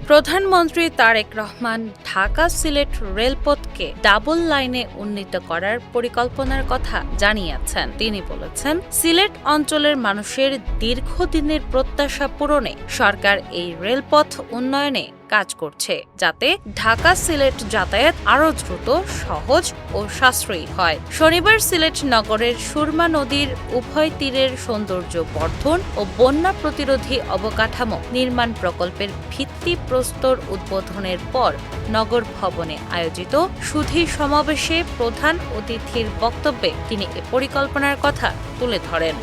প্রধানমন্ত্রী তারেক রহমান ঢাকা সিলেট রেলপথকে ডাবল লাইনে উন্নীত করার পরিকল্পনার কথা জানিয়েছেন। তিনি বলেছেন, সিলেট অঞ্চলের মানুষের দীর্ঘদিনের প্রত্যাশা পূরণে সরকার এই রেলপথ উন্নয়নে কাজ করছে, যাতে ঢাকা সিলেট যাতায়াত আরও দ্রুত, সহজ ও সাশ্রয়ী হয়। শনিবার সিলেট নগরের সুরমা নদীর উভয় তীরের সৌন্দর্য বর্ধন ও বন্যা প্রতিরোধী অবকাঠামো নির্মাণ প্রকল্পের ভিত্তি প্রস্তর উদ্বোধনের পর নগর ভবনে আয়োজিত সুধী সমাবেশে প্রধান অতিথির বক্তব্যে তিনি এ পরিকল্পনার কথা তুলে ধরেন।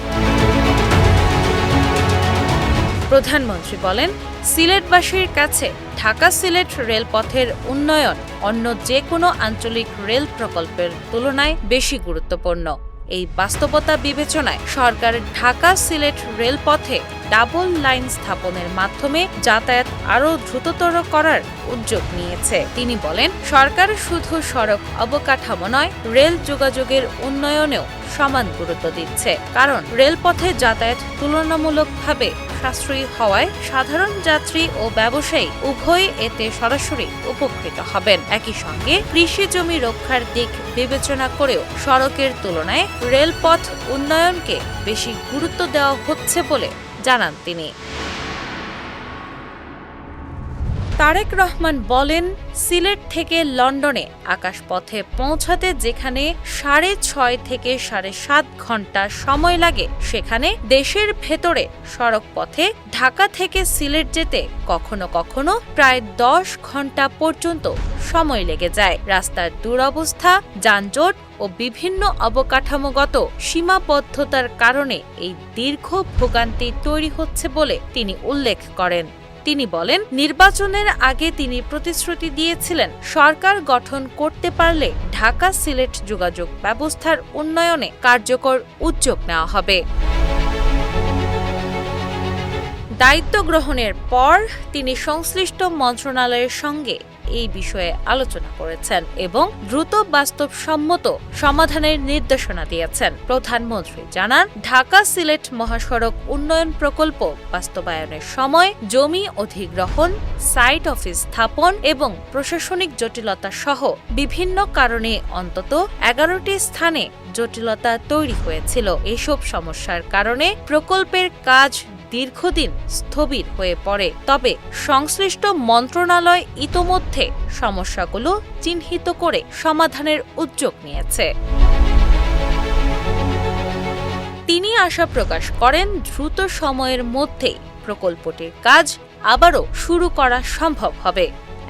প্রধানমন্ত্রী বলেন, সিলেটবাসীর কাছে ঢাকা সিলেট রেলপথের উন্নয়ন অন্য যে কোনো আঞ্চলিক রেল প্রকল্পের তুলনায় বেশি গুরুত্বপূর্ণ। এই বাস্তবতা বিবেচনায় সরকার ঢাকা সিলেট রেলপথে ডাবল লাইন স্থাপনের মাধ্যমে যাতায়াত আরও দ্রুততর করার উদ্যোগ নিয়েছে। তিনি বলেন, সরকার শুধু সড়ক অবকাঠামো নয়, রেল যোগাযোগের উন্নয়নেও সমান গুরুত্ব দিচ্ছে। কারণ রেলপথে যাতায়াত তুলনামূলকভাবে সাশ্রয়ী হওয়ায় সাধারণ যাত্রী ও ব্যবসায়ী উভয়ই এতে সরাসরি উপকৃত হবেন। একই সঙ্গে কৃষি জমি রক্ষার দিক বিবেচনা করেও সড়কের তুলনায় রেলপথ উন্নয়নকে বেশি গুরুত্ব দেওয়া হচ্ছে বলে জানান তিনি। তারেক রহমান বলেন, সিলেট থেকে লন্ডনে আকাশপথে পৌঁছাতে যেখানে 6.5 থেকে 7.5 ঘন্টা সময় লাগে, সেখানে দেশের ভেতরে সড়ক পথে ঢাকা থেকে সিলেট যেতে কখনো কখনো প্রায় 10 ঘন্টা পর্যন্ত সময় লেগে যায়। রাস্তার দুরবস্থা, যানজট ও বিভিন্ন অবকাঠামোগত সীমাবদ্ধতার কারণে এই দীর্ঘ ভোগান্তি তৈরি হচ্ছে বলে তিনি উল্লেখ করেন। তিনি বলেন, নির্বাচনের আগে তিনি প্রতিশ্রুতি দিয়েছিলেন, সরকার গঠন করতে পারলে ঢাকা সিলেট যোগাযোগ ব্যবস্থার উন্নয়নে কার্যকর উদ্যোগ নেওয়া হবে। দায়িত্ব গ্রহণের পর তিনি সংশ্লিষ্ট মন্ত্রণালয়ের সঙ্গে এই বিষয়ে আলোচনা করেছেন এবং দ্রুত বাস্তবসম্মত সমাধানের নির্দেশনা দিয়েছেন। প্রধানমন্ত্রী জানান, ঢাকা সিলেট মহাসড়ক উন্নয়ন প্রকল্প বাস্তবায়নের সময় জমি অধিগ্রহণ, সাইট অফিস স্থাপন এবং প্রশাসনিক জটিলতা সহ বিভিন্ন কারণে অন্তত 11টি স্থানে জটিলতা তৈরি হয়েছিল। এসব সমস্যার কারণে প্রকল্পের কাজ দীর্ঘদিন স্থবির হয়ে পড়ে। তবে সংশ্লিষ্ট মন্ত্রণালয় ইতোমধ্যে সমস্যাগুলো চিহ্নিত করে সমাধানের উদ্যোগ নিয়েছে। তিনি আশা প্রকাশ করেন, দ্রুত সময়ের মধ্যেই প্রকল্পটির কাজ আবারও শুরু করা সম্ভব হবে।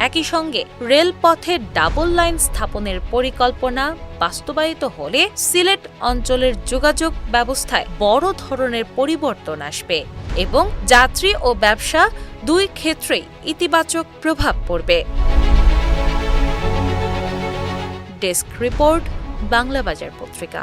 একই সঙ্গে রেলপথে ডাবল লাইন স্থাপনের পরিকল্পনা বাস্তবায়িত হলে সিলেট অঞ্চলের যোগাযোগ ব্যবস্থায় বড় ধরনের পরিবর্তন আসবে এবং যাত্রী ও ব্যবসা দুই ক্ষেত্রেই ইতিবাচক প্রভাব পড়বে। ডেস্ক রিপোর্ট, বাংলাবাজার পত্রিকা।